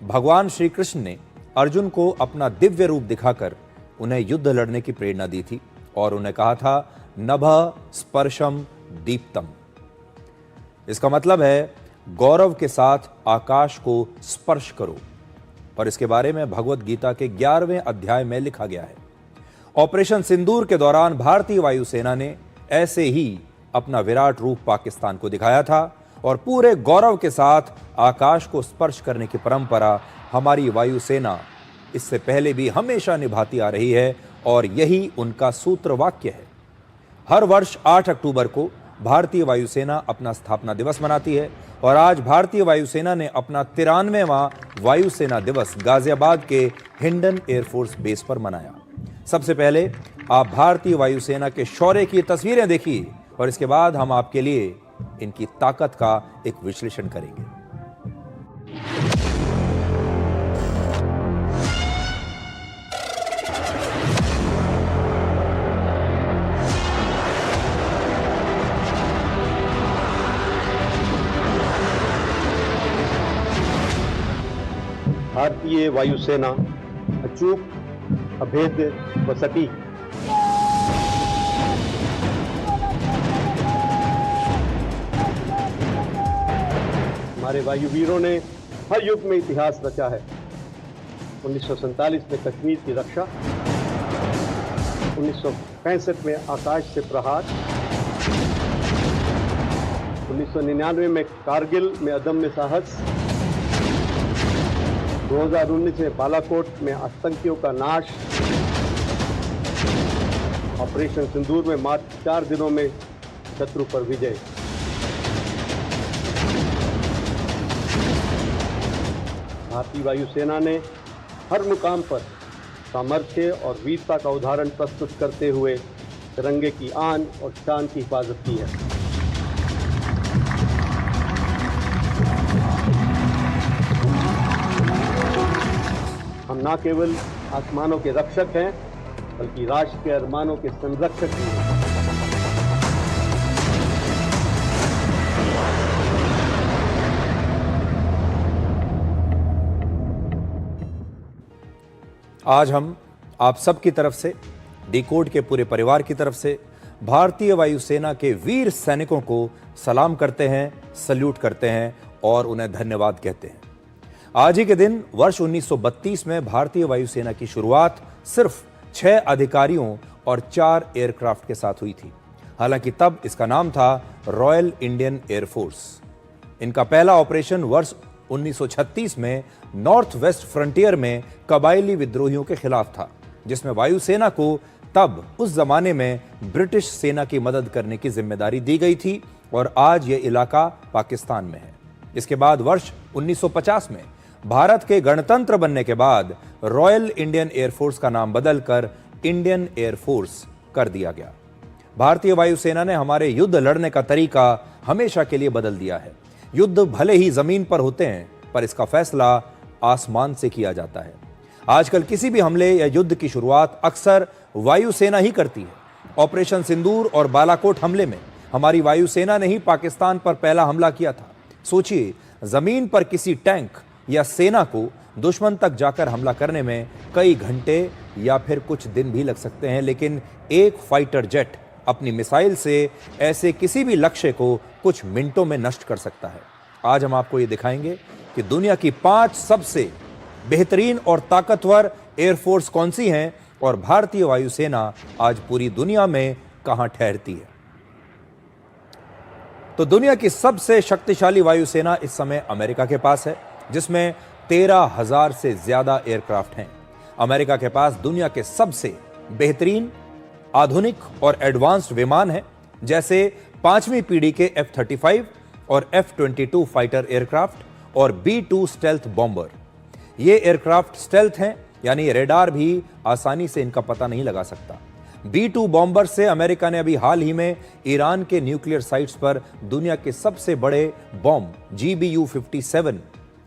भगवान श्री कृष्ण ने अर्जुन को अपना दिव्य रूप दिखाकर उन्हें युद्ध लड़ने की प्रेरणा दी थी और उन्हें कहा था नभः स्पर्शम दीप्तम। इसका मतलब है गौरव के साथ आकाश को स्पर्श करो। और इसके बारे में भगवत गीता के 11वें अध्याय में लिखा गया है। ऑपरेशन सिंदूर के दौरान भारतीय वायुसेना ने ऐसे ही अपना विराट रूप पाकिस्तान को दिखाया था और पूरे गौरव के साथ आकाश को स्पर्श करने की परंपरा हमारी वायुसेना इससे पहले भी हमेशा निभाती आ रही है और यही उनका सूत्र वाक्य है। हर वर्ष 8 अक्टूबर को भारतीय वायुसेना अपना स्थापना दिवस मनाती है और आज भारतीय वायुसेना ने अपना 93वां वायुसेना दिवस गाजियाबाद के हिंडन एयरफोर्स बेस पर मनाया। सबसे पहले आप भारतीय वायुसेना के शौर्य की तस्वीरें देखिए और इसके बाद हम आपके लिए इनकी ताकत का एक विश्लेषण करेंगे। भारतीय वायुसेना अचूक, अभेद्य व सटीक। हमारे वायुवीरों ने हर युग में इतिहास रचा है। 1947 में कश्मीर की रक्षा, 1965 में आकाश से प्रहार, 1999 में कारगिल में अदम्य साहस, 2019 में बालाकोट में आतंकियों का नाश, ऑपरेशन सिंदूर में मात्र 4 दिनों में शत्रु पर विजय। भारतीय वायुसेना ने हर मुकाम पर सामर्थ्य और वीरता का उदाहरण प्रस्तुत करते हुए तिरंगे की आन और शान की हिफाजत की है। हम न केवल आसमानों के रक्षक हैं बल्कि राष्ट्र के अरमानों के संरक्षक भी हैं। आज हम आप सबकी तरफ से, डिकोड के पूरे परिवार की तरफ से भारतीय वायुसेना के वीर सैनिकों को सलाम करते हैं, सल्यूट करते हैं और उन्हें धन्यवाद कहते हैं। आज ही के दिन वर्ष 1932 में भारतीय वायुसेना की शुरुआत सिर्फ 6 अधिकारियों और 4 एयरक्राफ्ट के साथ हुई थी। हालांकि तब इसका नाम था रॉयल इंडियन एयरफोर्स। इनका पहला ऑपरेशन वर्ष 1936 में नॉर्थ वेस्ट फ्रंटियर में कबायली विद्रोहियों के खिलाफ था, जिसमें वायुसेना को तब उस जमाने में ब्रिटिश सेना की मदद करने की जिम्मेदारी दी गई थी और आज यह इलाका पाकिस्तान में है। इसके बाद वर्ष 1950 में भारत के गणतंत्र बनने के बाद रॉयल इंडियन एयरफोर्स का नाम बदलकर इंडियन एयरफोर्स कर दिया गया। भारतीय वायुसेना ने हमारे युद्ध लड़ने का तरीका हमेशा के लिए बदल दिया है। युद्ध भले ही जमीन पर होते हैं, पर इसका फैसला आसमान से किया जाता है। आजकल किसी भी हमले या युद्ध की शुरुआत अक्सर वायुसेना ही करती है। ऑपरेशन सिंदूर और बालाकोट हमले में हमारी वायुसेना ने ही पाकिस्तान पर पहला हमला किया था। सोचिए, जमीन पर किसी टैंक या सेना को दुश्मन तक जाकर हमला करने में कई घंटे या फिर कुछ दिन भी लग सकते हैं, लेकिन एक फाइटर जेट अपनी मिसाइल से ऐसे किसी भी लक्ष्य को कुछ मिनटों में नष्ट कर सकता है। आज हम आपको ये दिखाएंगे कि दुनिया की 5 सबसे बेहतरीन और ताकतवर एयरफोर्स कौन सी हैं और भारतीय वायुसेना आज पूरी दुनिया में कहां ठहरती है। तो दुनिया की सबसे शक्तिशाली वायुसेना इस समय अमेरिका के पास है, जिसमें 13,000 से ज्यादा एयरक्राफ्ट हैं। अमेरिका के पास दुनिया के सबसे बेहतरीन, आधुनिक और एडवांस्ड विमान हैं, जैसे 5वीं पीढ़ी के F-35 और F-22 फाइटर एयरक्राफ्ट और B-2 स्टेल्थ बॉम्बर। ये एयरक्राफ्ट स्टेल्थ हैं, यानी रेडार भी आसानी से इनका पता नहीं लगा सकता। B-2 बॉम्बर से अमेरिका ने अभी हाल ही में ईरान के न्यूक्लियर साइट्स पर दुनिया के सबसे बड़े बॉम्ब GBU-57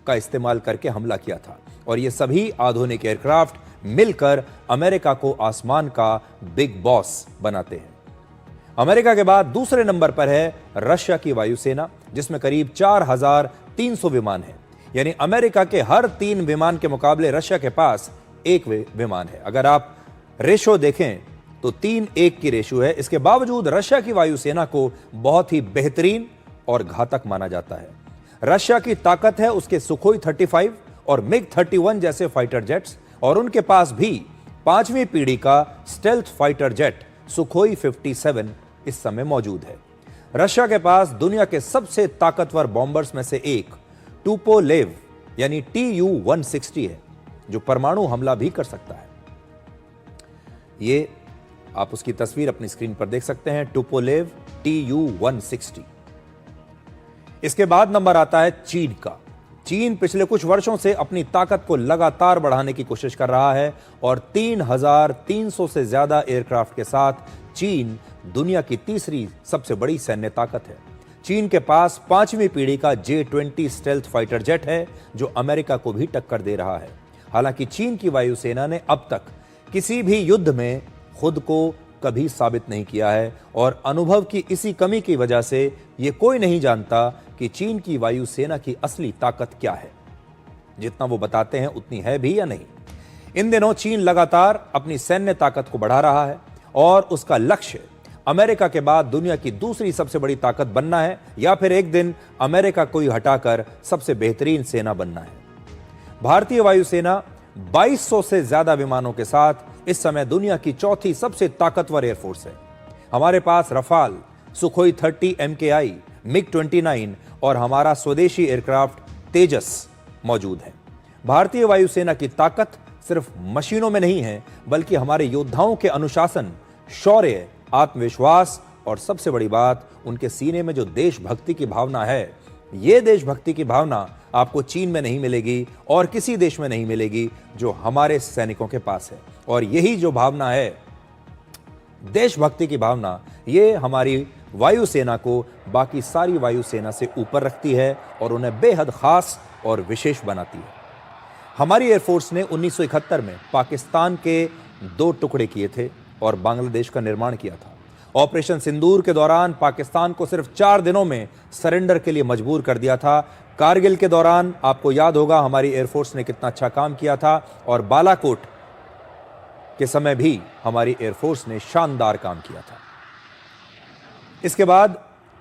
का इस्तेमाल करके हमला किया था और ये सभी आधुनिक एयरक्राफ्ट मिलकर अमेरिका को आसमान का बिग बॉस बनाते हैं। अमेरिका के बाद दूसरे नंबर पर है रशिया की वायुसेना, जिसमें करीब 4,300 विमान हैं। यानी अमेरिका के हर 3 विमान के मुकाबले रशिया के पास 1 विमान है। अगर आप रेशो देखें तो 3-1 की रेशो है। इसके बावजूद रशिया की वायुसेना को बहुत ही बेहतरीन और घातक माना जाता है। रशिया की ताकत है उसके सुखोई 35 और मिग 31 जैसे फाइटर जेट्स, और उनके पास भी 5वीं पीढ़ी का स्टेल्थ फाइटर जेट सुखोई 57 इस समय मौजूद है। रशिया के पास दुनिया के सबसे ताकतवर बॉम्बर्स में से एक टुपोलेव यानी Tu-160 है, जो परमाणु हमला भी कर सकता है। ये आप उसकी तस्वीर अपनी स्क्रीन पर देख सकते हैं, टुपोलेव Tu-160। इसके बाद नंबर आता है चीन का। चीन पिछले कुछ वर्षों से अपनी ताकत को लगातार बढ़ाने की कोशिश कर रहा है और 3300 से ज्यादा एयरक्राफ्ट के साथ चीन दुनिया की तीसरी सबसे बड़ी सैन्य ताकत है। चीन के पास 5वीं पीढ़ी का J-20 स्टेल्थ फाइटर जेट है, जो अमेरिका को भी टक्कर दे रहा है। हालांकि चीन की वायुसेना ने अब तक किसी भी युद्ध में खुद को कभी साबित नहीं किया है, और अनुभव की इसी कमी की वजह से यह कोई नहीं जानता कि चीन की वायुसेना की असली ताकत क्या है। जितना वो बताते हैं उतनी है भी या नहीं। इन दिनों चीन लगातार अपनी सैन्य ताकत को बढ़ा रहा है और उसका लक्ष्य अमेरिका के बाद दुनिया की दूसरी सबसे बड़ी ताकत बनना है, या फिर एक दिन अमेरिका को ही हटाकर सबसे बेहतरीन सेना बनना है। भारतीय वायुसेना 2200 से ज्यादा विमानों के साथ इस समय दुनिया की चौथी सबसे ताकतवर एयरफोर्स है। हमारे पास रफाल, सुखोई 30 MKI, मिग 29 और हमारा स्वदेशी एयरक्राफ्ट तेजस मौजूद है। भारतीय वायुसेना की ताकत सिर्फ मशीनों में नहीं है, बल्कि हमारे योद्धाओं के अनुशासन, शौर्य, आत्मविश्वास और सबसे बड़ी बात, उनके सीने में जो देशभक्ति की भावना है। यह देशभक्ति की भावना आपको चीन में नहीं मिलेगी और किसी देश में नहीं मिलेगी जो हमारे सैनिकों के पास है। और यही जो भावना है, देशभक्ति की भावना, ये हमारी वायुसेना को बाकी सारी वायुसेना से ऊपर रखती है और उन्हें बेहद खास और विशेष बनाती है। हमारी एयरफोर्स ने 1971 में पाकिस्तान के 2 टुकड़े किए थे और बांग्लादेश का निर्माण किया था। ऑपरेशन सिंदूर के दौरान पाकिस्तान को सिर्फ 4 दिनों में सरेंडर के लिए मजबूर कर दिया था। कारगिल के दौरान आपको याद होगा हमारी एयरफोर्स ने कितना अच्छा काम किया था, और बालाकोट के समय भी हमारी एयरफोर्स ने शानदार काम किया था। इसके बाद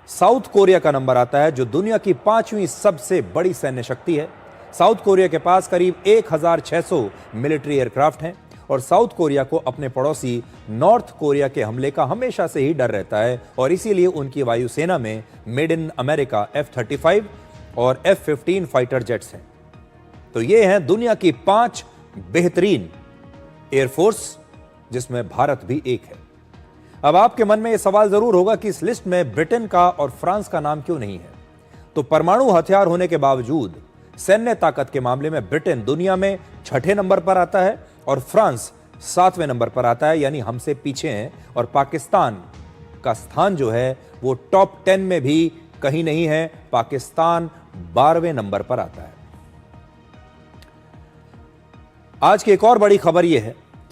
साउथ कोरिया का नंबर आता है, जो दुनिया की 5वीं सबसे बड़ी सैन्य शक्ति है। साउथ कोरिया के पास करीब 1600 मिलिट्री एयरक्राफ्ट हैं, और साउथ कोरिया को अपने पड़ोसी नॉर्थ कोरिया के हमले का हमेशा से ही डर रहता है, और इसीलिए उनकी वायुसेना में मेड इन अमेरिका F-35 और F-15 फाइटर जेट्स हैं। तो ये हैं दुनिया की 5 बेहतरीन एयरफोर्स, जिसमें भारत भी एक है। अब आपके मन में यह सवाल जरूर होगा कि इस लिस्ट में ब्रिटेन का और फ्रांस का नाम क्यों नहीं है। तो परमाणु हथियार होने के बावजूद सैन्य ताकत के मामले में ब्रिटेन दुनिया में 6ठे नंबर पर आता है और फ्रांस 7वें नंबर पर आता है, यानी हमसे पीछे हैं। और पाकिस्तान का स्थान जो है वो टॉप 10 में भी कहीं नहीं है। पाकिस्तान 12वें नंबर पर आता है। आज की एक और बड़ी खबर यह है